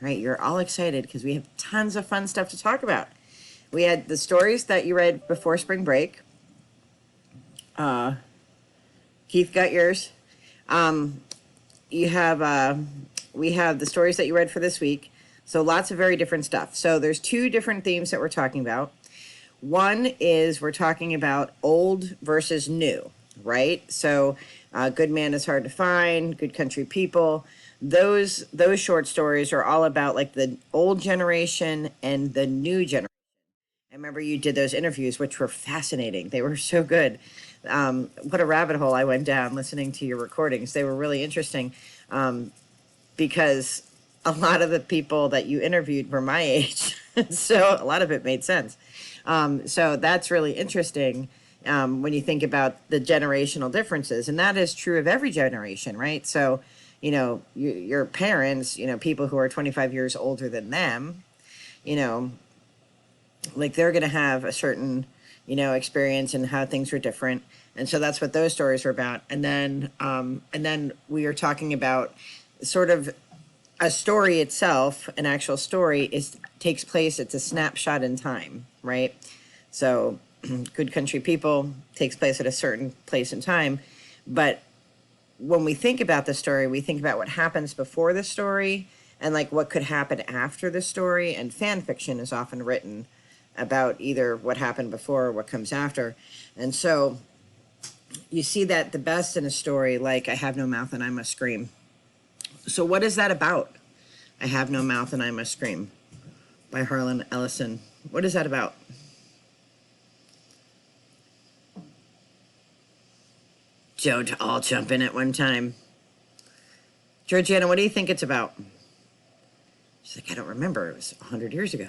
right? You're all excited because we have tons of fun stuff to talk about. We had the stories that you read before spring break. Keith got yours. Um, you have we have the stories that you read for this week. So lots of very different stuff. So there's two different themes that we're talking about. One is we're talking about old versus new, right? So Good Man is Hard to Find, Good Country People. Those short stories are all about like the old generation and the new generation. I remember you did those interviews, which were fascinating. They were so good. What a rabbit hole I went down listening to your recordings. They were really interesting because a lot of the people that you interviewed were my age. So a lot of it made sense. So that's really interesting when you think about the generational differences. And that is true of every generation, right? So, your parents, people who are 25 years older than them, you know, like they're going to have a certain experience and how things were different, and so that's what those stories were about. And then we are talking about sort of a story itself. An actual story is takes place, it's a snapshot in time, right? So Good Country People takes place at a certain place in time, but when we think about the story, we think about what happens before the story and like what could happen after the story. And fan fiction is often written about either what happened before or what comes after. And so you see that the best in a story, like I Have No Mouth and I Must Scream. So what is that about? I Have No Mouth and I Must Scream by Harlan Ellison. What is that about? Don't all jump in at one time. Georgiana, what do you think it's about? She's like, I don't remember. It was 100 years ago.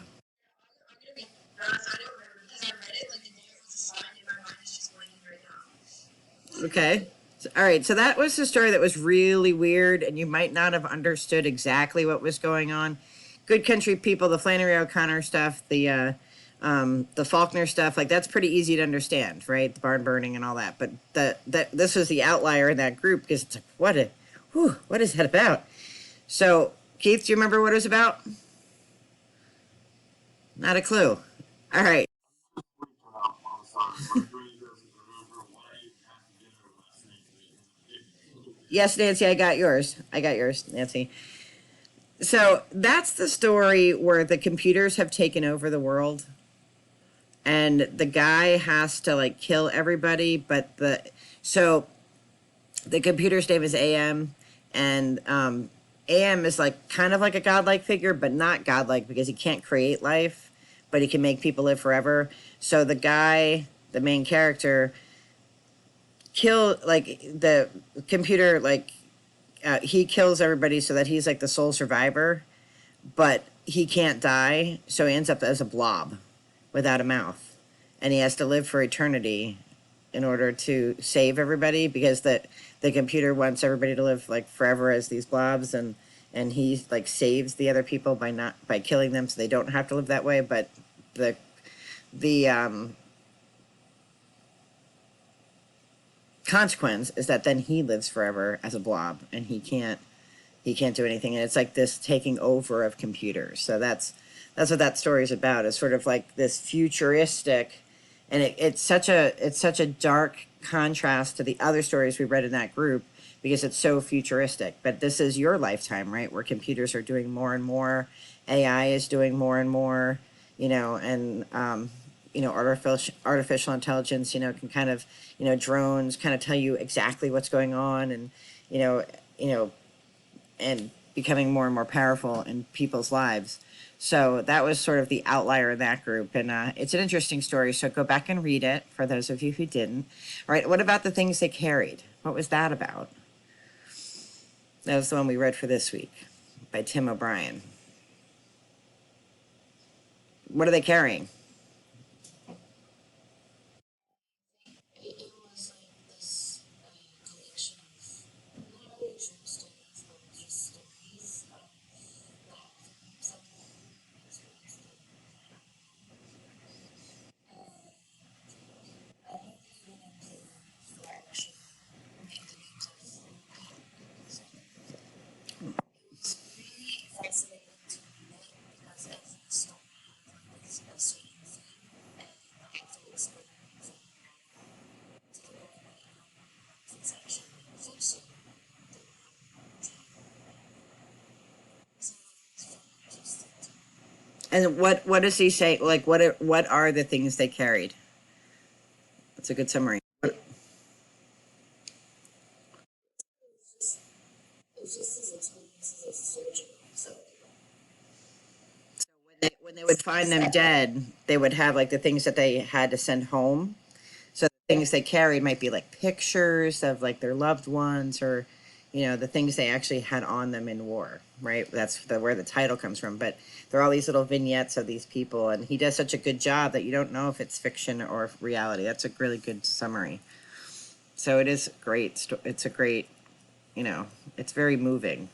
Okay. All right. So that was the story that was really weird, and you might not have understood exactly what was going on. Good Country People, the Flannery O'Connor stuff, the Faulkner stuff, like that's pretty easy to understand, right? The barn burning and all that. But this was the outlier in that group because it's like, what is that about? So, Keith, do you remember what it was about? Not a clue. All right. Yes, Nancy, I got yours. I got yours, Nancy. So that's the story where the computers have taken over the world, and the guy has to like kill everybody. But the computer's name is AM, and AM is like kind of like a godlike figure, but not godlike because he can't create life, but he can make people live forever. So the guy, the main character, kill like the computer like he kills everybody so that he's like the sole survivor, but he can't die, so he ends up as a blob without a mouth, and he has to live for eternity in order to save everybody because the computer wants everybody to live like forever as these blobs, and he like saves the other people by killing them so they don't have to live that way. But the consequence is that then he lives forever as a blob, and he can't do anything, and it's like this taking over of computers. So that's what that story is about. It's sort of like this futuristic, and it's such a dark contrast to the other stories we read in that group because it's so futuristic. But this is your lifetime, right, where computers are doing more and more, AI is doing more and more, and artificial intelligence, can kind of, drones kind of tell you exactly what's going on, and you know you know and becoming more and more powerful in people's lives. So that was sort of the outlier in that group. And it's an interesting story. So go back and read it for those of you who didn't. All right. What about the things they carried? What was that about? That was the one we read for this week by Tim O'Brien. What are they carrying? And what does he say? Like, what are the things they carried? That's a good summary. When they would find them dead, they would have like the things that they had to send home. So the things they carried might be like pictures of like their loved ones, or the things they actually had on them in war, right? That's where the title comes from. But there are all these little vignettes of these people, and he does such a good job that you don't know if it's fiction or reality. That's a really good summary. So it is great. It's a great, it's very moving,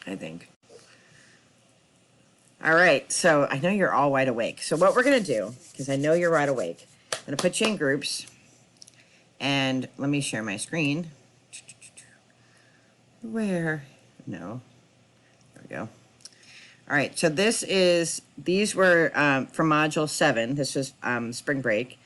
I think. All right, so I know you're all wide awake. So what we're gonna do, because I know you're wide awake, I'm gonna put you in groups, and let me share my screen. Where? No. There we go. All right, so these were from Module 7. This was spring break.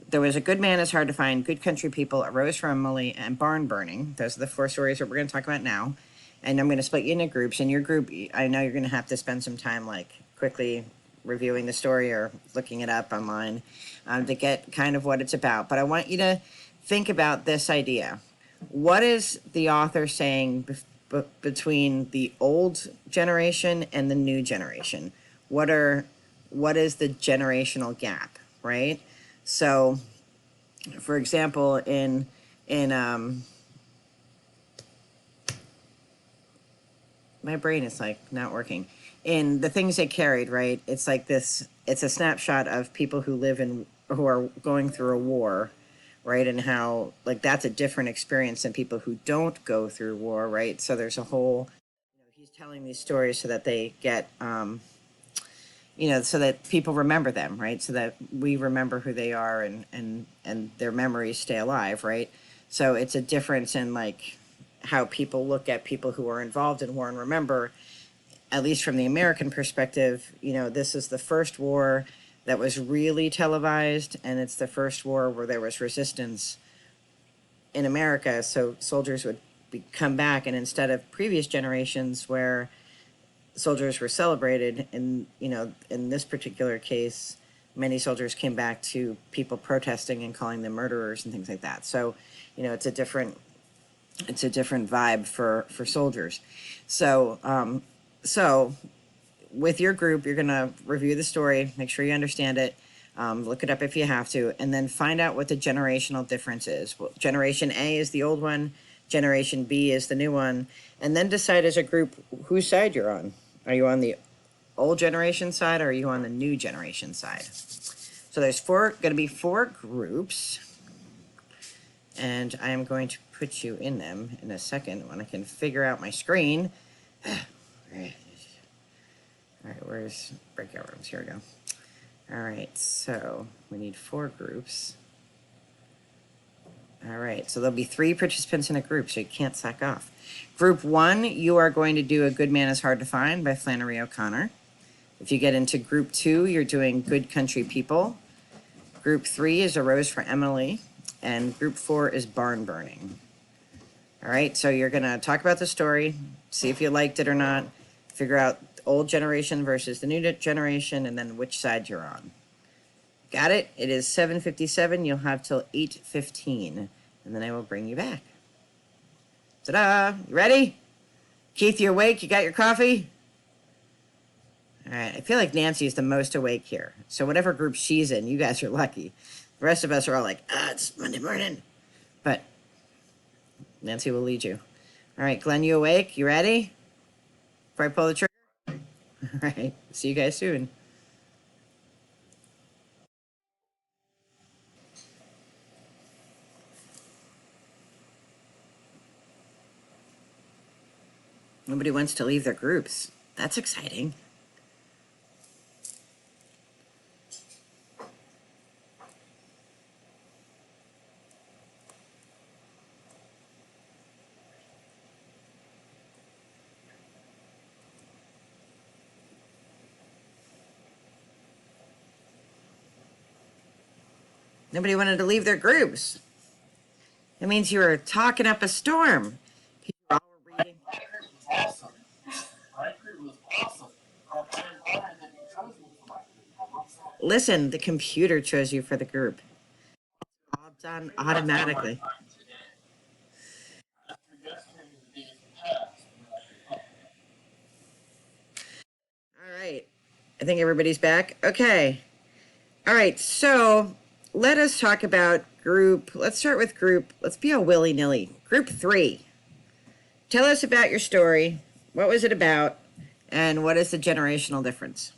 There was A Good Man is Hard to Find, Good Country People, A Rose for Emily, and Barn Burning. Those are the 4 stories that we're going to talk about now. And I'm going to split you into groups. In your group, I know you're going to have to spend some time, like, quickly reviewing the story or looking it up online to get kind of what it's about. But I want you to think about this idea. What is the author saying between the old generation and the new generation? What is the generational gap, right? So, for example, in my brain is like not working. In the things they carried, right? It's like this. It's a snapshot of people who are going through a war, right? And how like that's a different experience than people who don't go through war, right? So there's a whole. He's telling these stories so that they get so that people remember them, right? So that we remember who they are, and their memories stay alive, right? So it's a difference in like how people look at people who are involved in war and remember, at least from the American perspective, this is the first war that was really televised, and it's the first war where there was resistance in America. So soldiers would come back, and instead of previous generations where soldiers were celebrated, and in this particular case, many soldiers came back to people protesting and calling them murderers and things like that. So it's a different vibe for soldiers. So with your group, you're going to review the story, make sure you understand it, look it up if you have to, and then find out what the generational difference is. Well, generation A is the old one, generation B is the new one, and then decide as a group whose side you're on. Are you on the old generation side, or are you on the new generation side? So there's going to be 4 groups, and I am going to put you in them in a second when I can figure out my screen. All right, where's breakout rooms? Here we go. All right, so we need 4 groups. All right, so there'll be 3 participants in a group, so you can't sack off. Group 1, you are going to do A Good Man is Hard to Find by Flannery O'Connor. If you get into group 2, you're doing Good Country People. Group 3 is A Rose for Emily, and group 4 is Barn Burning. All right, so you're going to talk about the story, see if you liked it or not, figure out the old generation versus the new generation, and then which side you're on. Got it? It is 7:57. You'll have till 8:15, and then I will bring you back. Ta-da! You ready? Keith, you awake? You got your coffee? All right, I feel like Nancy is the most awake here. So whatever group she's in, you guys are lucky. The rest of us are all like, it's Monday morning. But Nancy will lead you. All right, Glenn, you awake? You ready? Before I pull the trigger? All right, see you guys soon. Nobody wants to leave their groups. That's exciting. Nobody wanted to leave their groups. That means you were talking up a storm. People all were reading. listen, the computer chose you for the group. All done automatically. All right. I think everybody's back. Okay. All right. So let us talk about group. Let's start with group. Let's be a willy nilly. Group 3. Tell us about your story. What was it about? And what is the generational difference?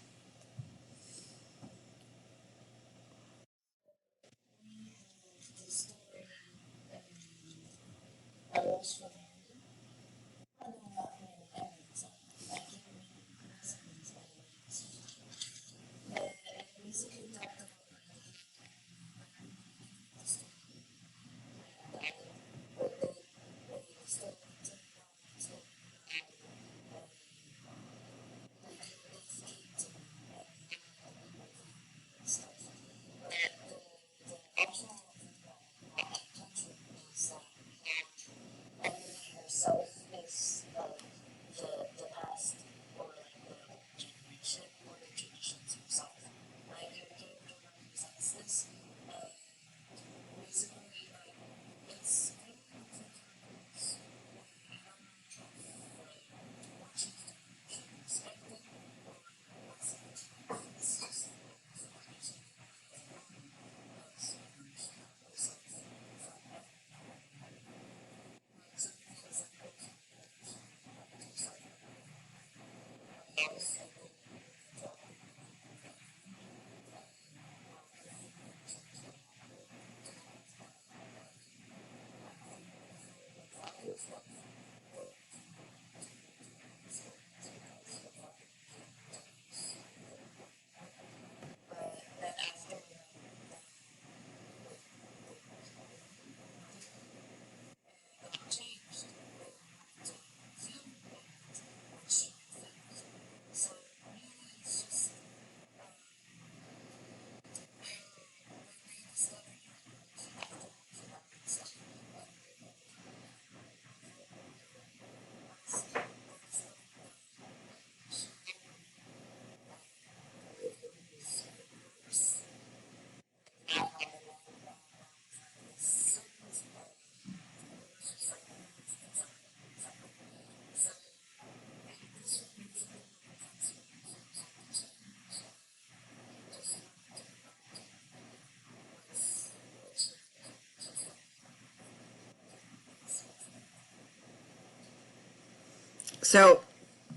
So,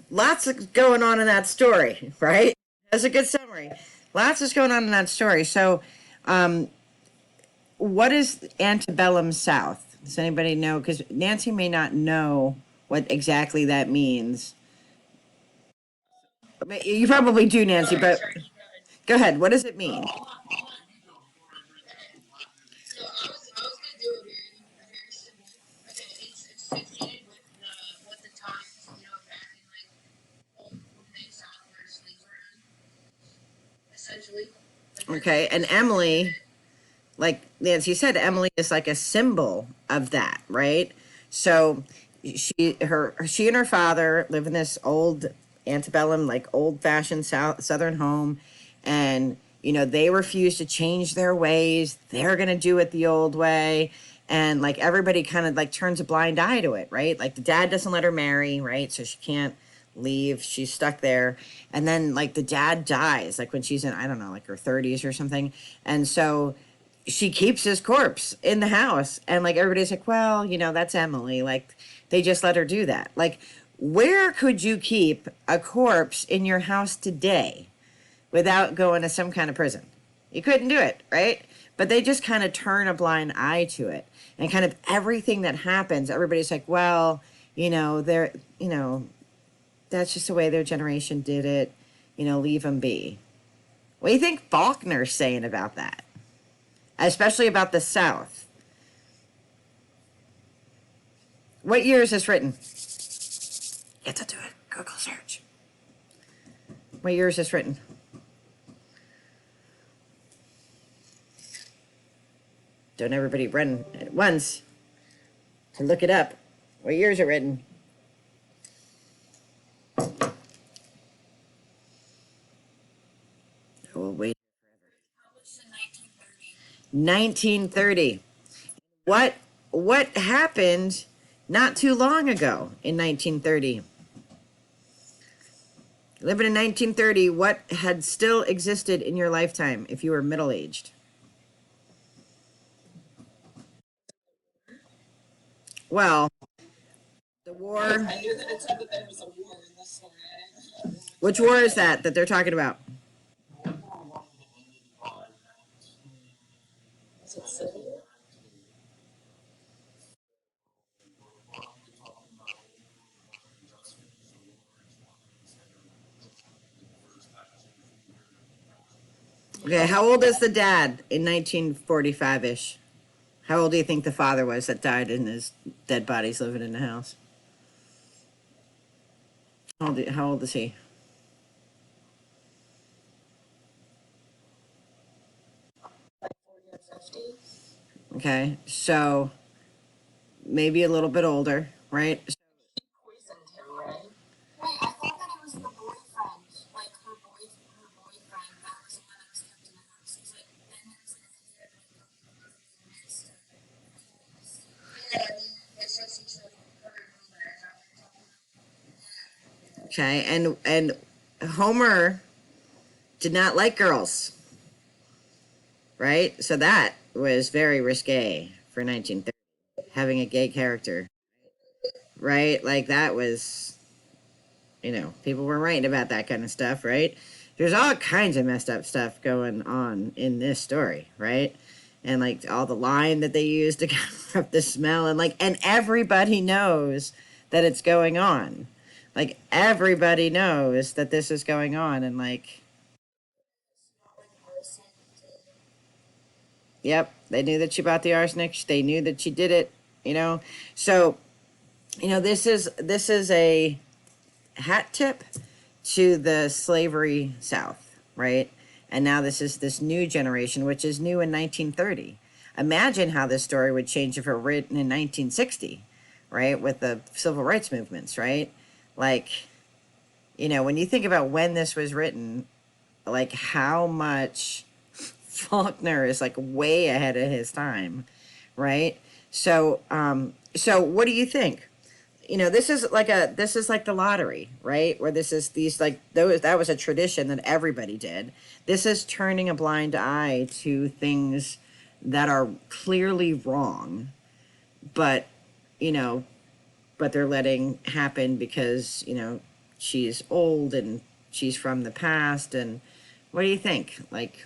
lots of going on in that story, right? That's a good summary. Lots is going on in that story. So, um, what is antebellum South? Does anybody know? Because Nancy may not know what exactly that means. You probably do, Nancy, but go ahead. What does it mean? Okay, and Emily, like Nancy said, Emily is like a symbol of that, right? So she and her father live in this old antebellum, like old fashioned southern home, and they refuse to change their ways. They're gonna do it the old way, and like everybody kind of like turns a blind eye to it, right? Like the dad doesn't let her marry, right? So she can't leave. She's stuck there. And then like the dad dies, like when she's in, I don't know, like her 30s or something. And so she keeps his corpse in the house. And like everybody's like, well, that's Emily. Like they just let her do that. Like, where could you keep a corpse in your house today without going to some kind of prison? You couldn't do it, right? But they just kind of turn a blind eye to it. And kind of everything that happens, everybody's like, well, they're, that's just the way their generation did it. Leave them be. What do you think Faulkner's saying about that? Especially about the South. What year is this written? Get to do it. Google search. What year is this written? Don't everybody run at once to look it up. What year is it written? I will wait. 1930. What what happened not too long ago in 1930? Living in 1930, what had still existed in your lifetime if you were middle aged? Well, the war. Which war is that they're talking about? Okay, how old is the dad in 1945 ish? How old do you think the father was that died and his dead body's living in the house? How old is he? Okay, so maybe a little bit older, right? Okay, and Homer did not like girls, right? So that was very risque for 1930, having a gay character, right? Like that was, people were writing about that kind of stuff, right? There's all kinds of messed up stuff going on in this story, right? And like all the lime that they use to cover up the smell, and everybody knows that it's going on. Like everybody knows that this is going on, and like, yep, they knew that she bought the arsenic. They knew that she did it. You know, so this is a hat tip to the slavery South, right? And now this is this new generation, which is new in 1930. Imagine how this story would change if it were written in 1960, right? With the civil rights movements, right? Like, when you think about when this was written, like how much Faulkner is like way ahead of his time, right? So what do you think? This is like the lottery, right? Where this is these like those that was a tradition that everybody did. This is turning a blind eye to things that are clearly wrong, but you know, but they're letting happen because she's old and she's from the past. And what do you think? Like,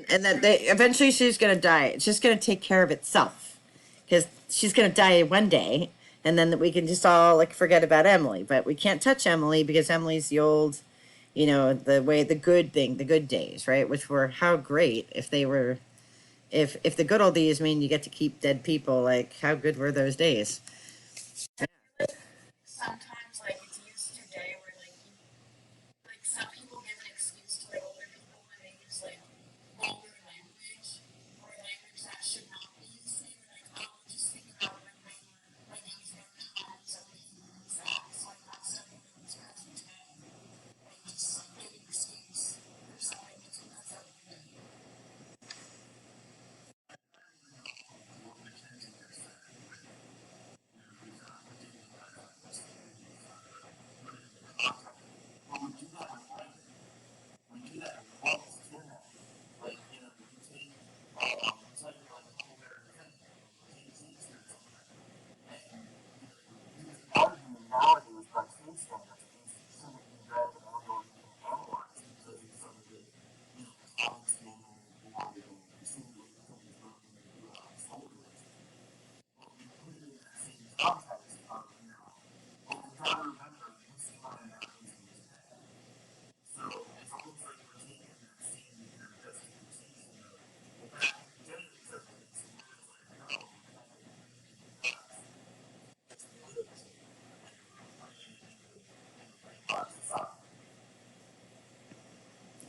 and that they eventually she's gonna die. It's just gonna take care of itself because she's gonna die one day, and then we can just all like forget about Emily. But we can't touch Emily because Emily's the old, the way the good thing, the good days, right? Which were how great if they were, if the good old days mean you get to keep dead people. Like how good were those days?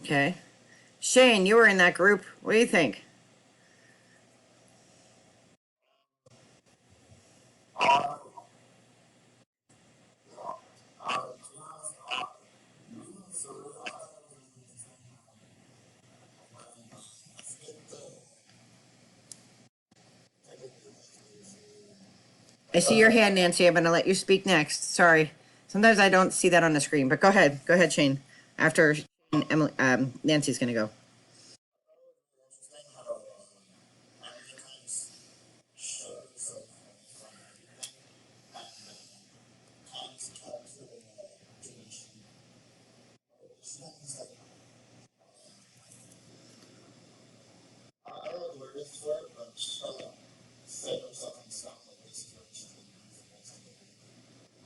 Okay. Shane, you were in that group. What do you think? I see your hand, Nancy. I'm going to let you speak next. Sorry. Sometimes I don't see that on the screen, but go ahead. Go ahead, Shane. After Emily, Nancy's going to go.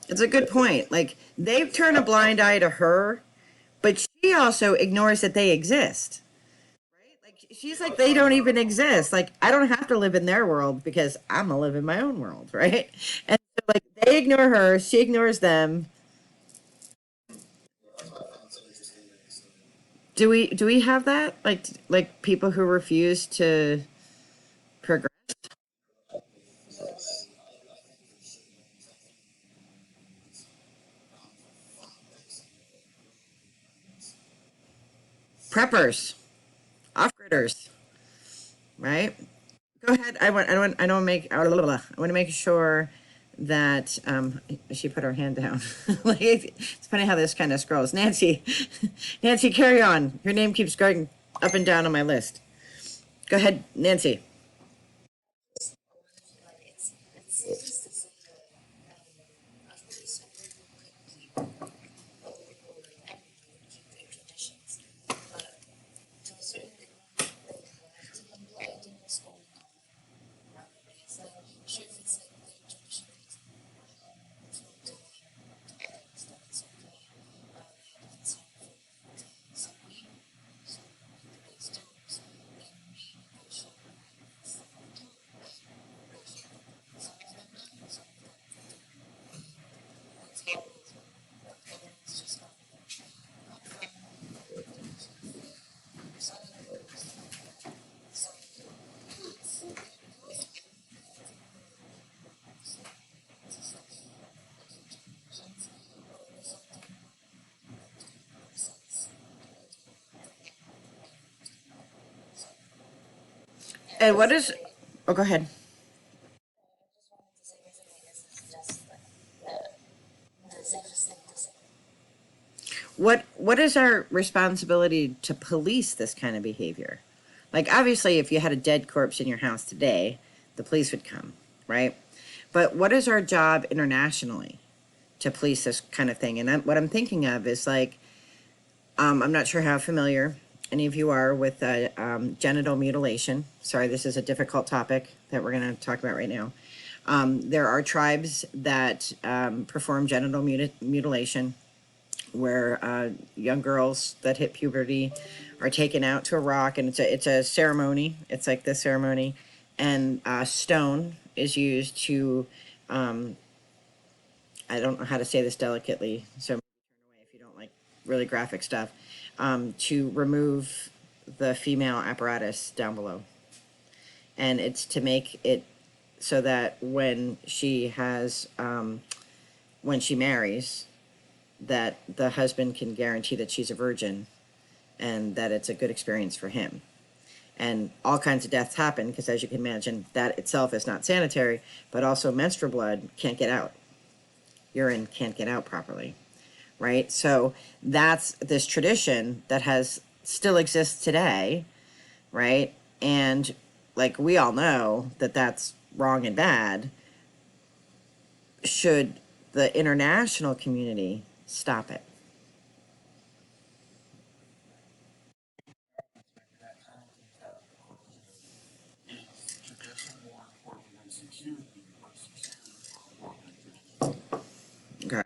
It's a good point. Like, they've turned a blind eye to her, but she also ignores that they exist. Like, she's like, they don't even exist. Like, I don't have to live in their world because I'm going to live in my own world, right? And so, like, they ignore her, she ignores them. Do we have that? Like people who refuse to progress? Preppers, off-gridders, right? Go ahead. I don't make, I want to make sure that, she put her hand down. Like, it's funny how this kind of scrolls. Nancy, Nancy, carry on. Your name keeps going up and down on my list. Go ahead, Nancy. And what is, oh, go ahead. What is our responsibility to police this kind of behavior? Like, obviously, if you had a dead corpse in your house today, the police would come, right? But what is our job internationally to police this kind of thing? And what I'm thinking of is like, I'm not sure how familiar any of you are with genital mutilation. Sorry, this is a difficult topic that we're going to talk about right now. There are tribes that perform genital mutilation where young girls that hit puberty are taken out to a rock, and it's a ceremony. It's like this ceremony, and stone is used to. Um, I don't know how to say this delicately, so turn away if you don't like really graphic stuff. To remove the female apparatus down below, and it's to make it so that when she marries, that the husband can guarantee that she's a virgin and that it's a good experience for him. And all kinds of deaths happen because, as you can imagine, that itself is not sanitary, but also menstrual blood can't get out. Urine can't get out properly, right? So that's this tradition that has still exists today, right? And like we all know that that's wrong and bad. Should the international community stop it? Okay.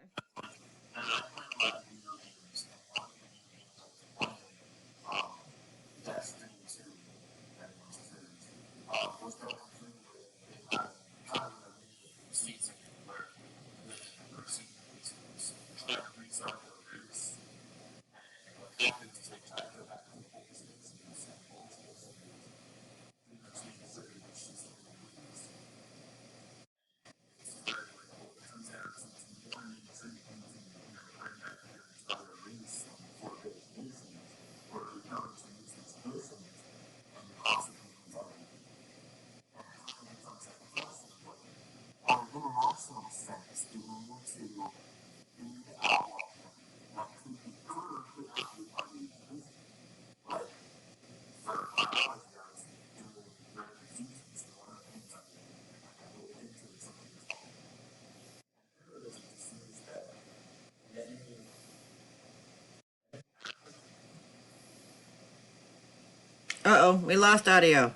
Uh-oh, we lost audio.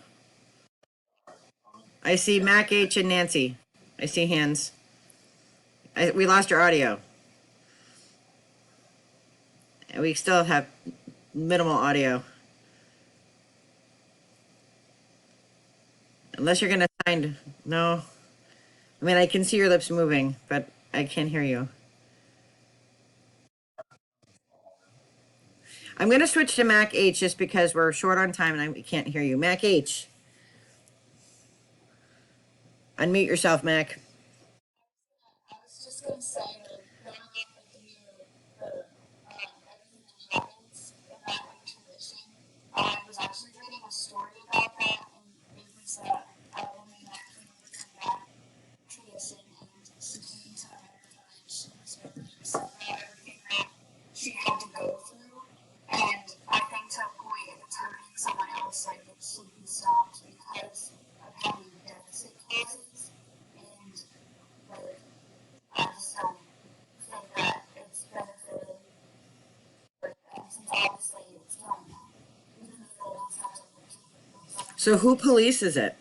I see Mac H and Nancy. I see hands. We lost your audio. And we still have minimal audio. Unless you're gonna find, no. I mean, I can see your lips moving, but I can't hear you. I'm gonna switch to Mac H just because we're short on time and I can't hear you. Mac H, unmute yourself, Mac. I was just going to say that growing up with everything that happens in that tradition, I was actually reading a story about that, and it was a woman that came overcome that tradition, and she came to America, and she was really upset about everything that she had to go through. And I think to a point, if it's hurting someone else, like it should be stopped because of how many deaths it causes. And like, I just don't think that it's benefited like that, since obviously it's killing them. Even if they don't have to. So who polices it?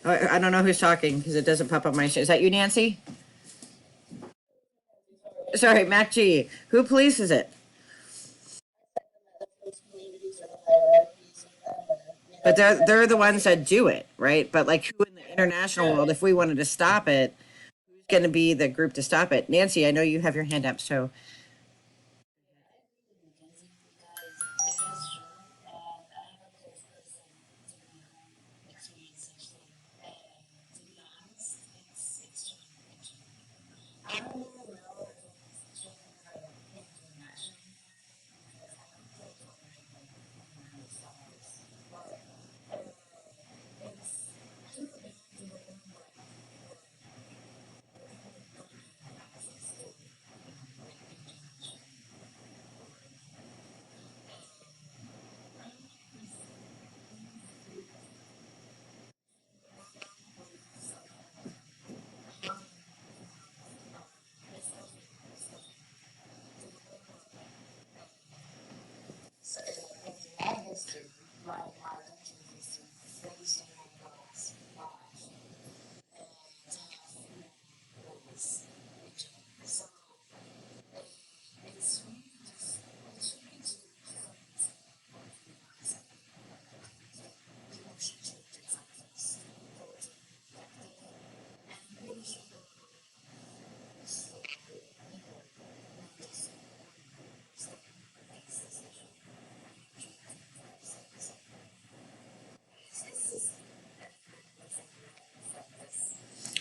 I don't know who's talking because it doesn't pop up my screen. Is that you, Nancy? Sorry, Mac G. Who polices it? But they're the ones that do it, right? But like who in the international world, if we wanted to stop it, who's going to be the group to stop it? Nancy, I know you have your hand up, so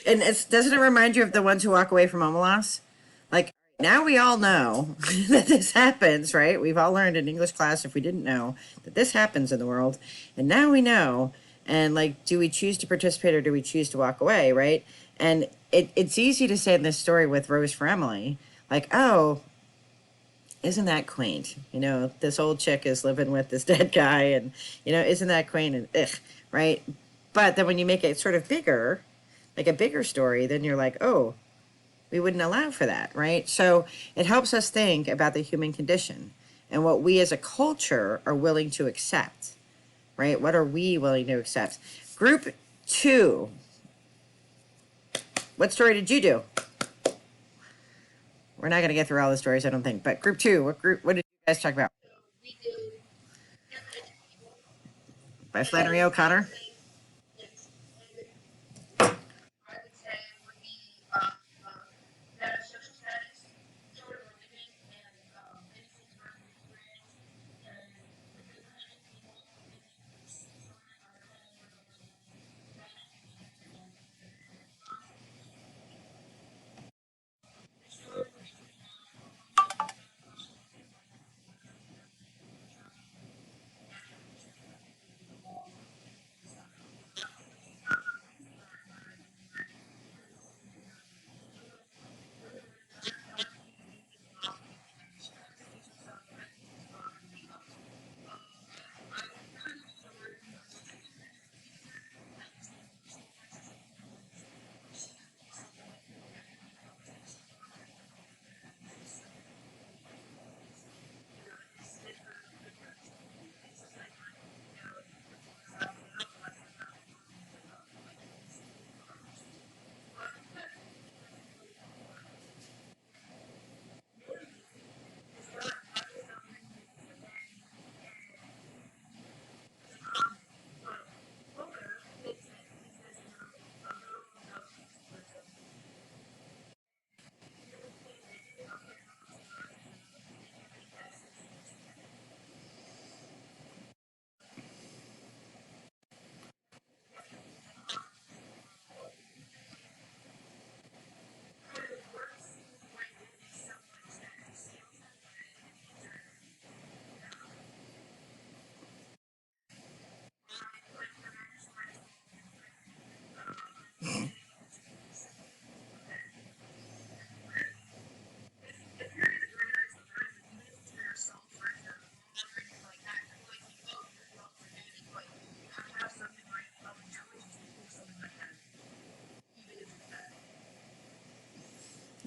and it's doesn't it remind you of the ones who walk away from Omelas? Like now we all know that this happens, right? We've all learned in English class if we didn't know that this happens in the world, and now we know. And like, do we choose to participate or do we choose to walk away, right? And it's easy to say in this story with Rose for Emily, like, oh, isn't that quaint? You know, this old chick is living with this dead guy, and you know, isn't that quaint? And ugh, right? But then when you make it sort of bigger, like a bigger story, then you're like, oh, we wouldn't allow for that, right? So it helps us think about the human condition and what we as a culture are willing to accept, right? What are we willing to accept? Group two, what story did you do? We're not going to get through all the stories, I don't think. But group two, what did you guys talk about? By Flannery O'Connor.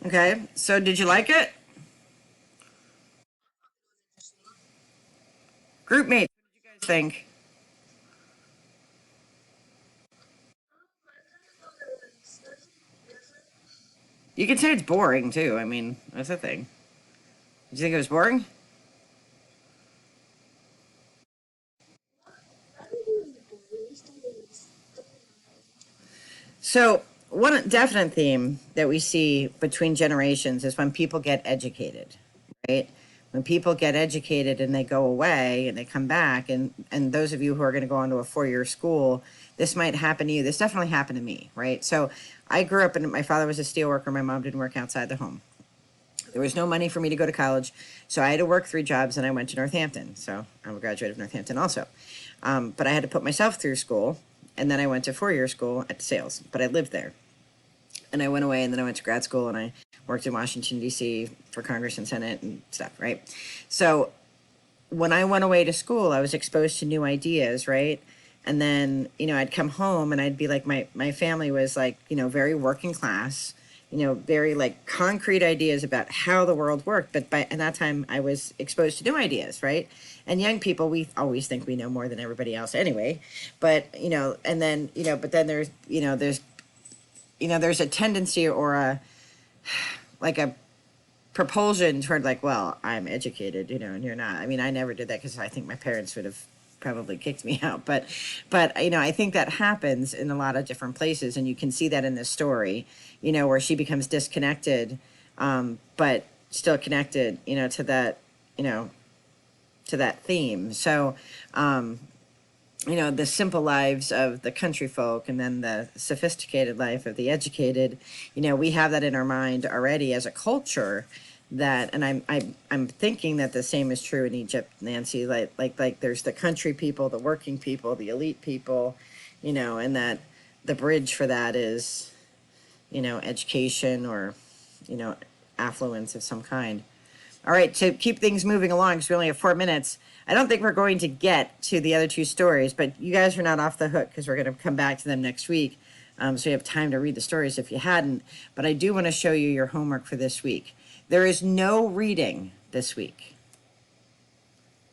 Okay, so did you like it? Group mates, what did you guys think? You could say it's boring too. I mean, that's the thing. Did you think it was boring? So, one definite theme that we see between generations is when people get educated, right? When people get educated and they go away and they come back, and those of you who are going to go on to a 4-year school, this might happen to you. This definitely happened to me, right? So, I grew up and my father was a steel worker. My mom didn't work outside the home. There was no money for me to go to college, so I had to work 3 jobs, and I went to Northampton. So I'm a graduate of Northampton also, but I had to put myself through school, and then I went to 4-year school at sales. But I lived there, and I went away, and then I went to grad school, and I worked in Washington D.C. for Congress and Senate and stuff. Right, so when I went away to school, I was exposed to new ideas, right? And then, I'd come home and I'd be like, my family was like, very working class, very like concrete ideas about how the world worked. But by at that time, I was exposed to new ideas, right? And young people, we always think we know more than everybody else anyway. But, and then, but then there's a tendency or like a propulsion toward like, well, I'm educated, and you're not. I mean, I never did that because I think my parents would have probably kicked me out. But I think that happens in a lot of different places, and you can see that in this story, where she becomes disconnected, but still connected, you know, to that theme. So, the simple lives of the country folk and then the sophisticated life of the educated, we have that in our mind already as a culture that, and I'm thinking that the same is true in Egypt, Nancy, like there's the country people, the working people, the elite people, and that the bridge for that is, education or, you know, affluence of some kind. All right, to keep things moving along, because we only have 4 minutes, I don't think we're going to get to the other two stories, but you guys are not off the hook because we're going to come back to them next week. So you have time to read the stories if you hadn't. But I do want to show you your homework for this week. There is no reading this week.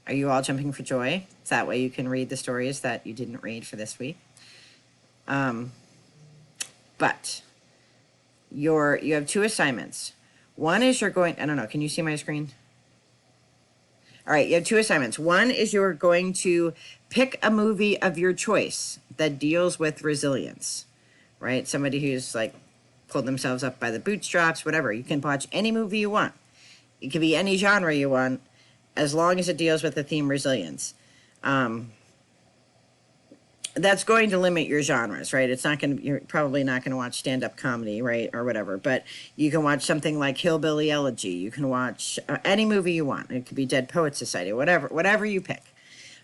Are you all jumping for joy? So that way you can read the stories that you didn't read for this week. But you have 2 assignments. One is you're going, I don't know, can you see my screen? All right, you have 2 assignments. One is you're going to pick a movie of your choice that deals with resilience, right? Somebody who's like pulled themselves up by the bootstraps, whatever. You can watch any movie you want. It could be any genre you want, as long as it deals with the theme resilience. That's going to limit your genres, right? It's not going to, you're probably not going to watch stand-up comedy, right? Or whatever, but you can watch something like Hillbilly Elegy. You can watch any movie you want. It could be Dead Poet Society, whatever you pick.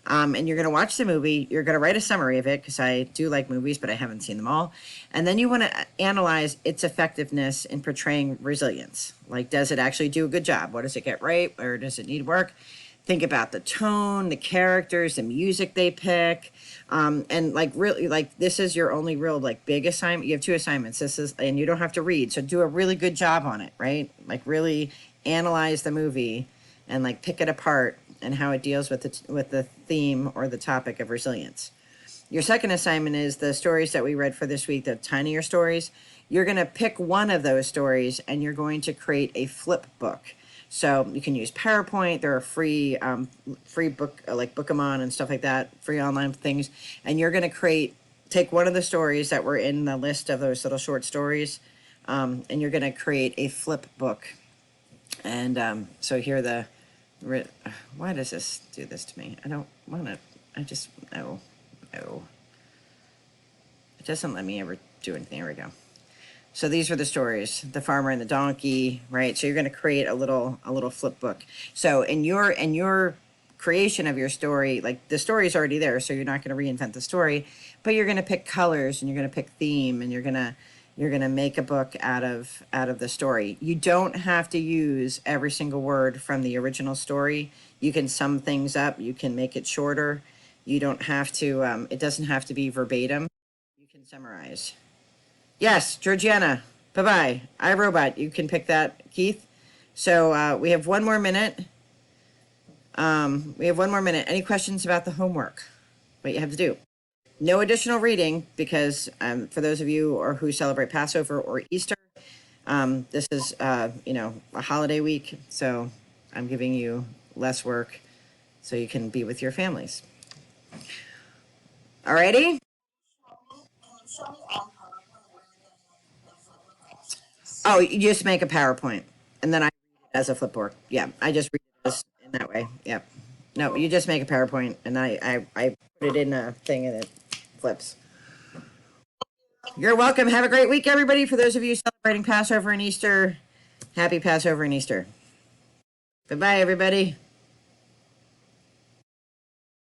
And you're going to watch the movie. You're going to write a summary of it because I do like movies, but I haven't seen them all. And then you want to analyze its effectiveness in portraying resilience. Like, does it actually do a good job? What does it get right? Or does it need work? Think about the tone, the characters, the music they pick. And like really, like this is your only real like big assignment. You have 2 assignments. This is, and you don't have to read. So do a really good job on it, right? Like really analyze the movie and like pick it apart and how it deals with the theme or the topic of resilience. Your second assignment is the stories that we read for this week, the tinier stories. You're going to pick one of those stories and you're going to create a flip book. So you can use PowerPoint. There are free book like Bookemon and stuff like that, free online things. And you're going to take one of the stories that were in the list of those little short stories, and you're going to create a flip book. And so here why does this do this to me? I don't want to. I just no. It doesn't let me ever do anything. There we go. So these are the stories, the farmer and the donkey, right? So you're going to create a little flip book. So in your creation of your story, like the story is already there, so you're not going to reinvent the story, but you're going to pick colors and you're going to pick theme and you're going to make a book out of the story. You don't have to use every single word from the original story. You can sum things up. You can make it shorter. You don't have to. It doesn't have to be verbatim. You can summarize. Yes, Georgiana. Bye-bye. iRobot, you can pick that, Keith. So we have one more minute. Any questions about the homework? What you have to do? No additional reading because for those of you who celebrate Passover or Easter, this is a holiday week, so I'm giving you less work so you can be with your families. Alrighty? Can you show me on PowerPoint where the flipbook is? Oh, you just make a PowerPoint and then I read it as a flipboard. Yeah, I just read it as in that way. Yep. No, you just make a PowerPoint and I put it in a thing and it flips. You're welcome. Have a great week, everybody. For those of you celebrating Passover and Easter, happy Passover and Easter. Bye-bye, everybody.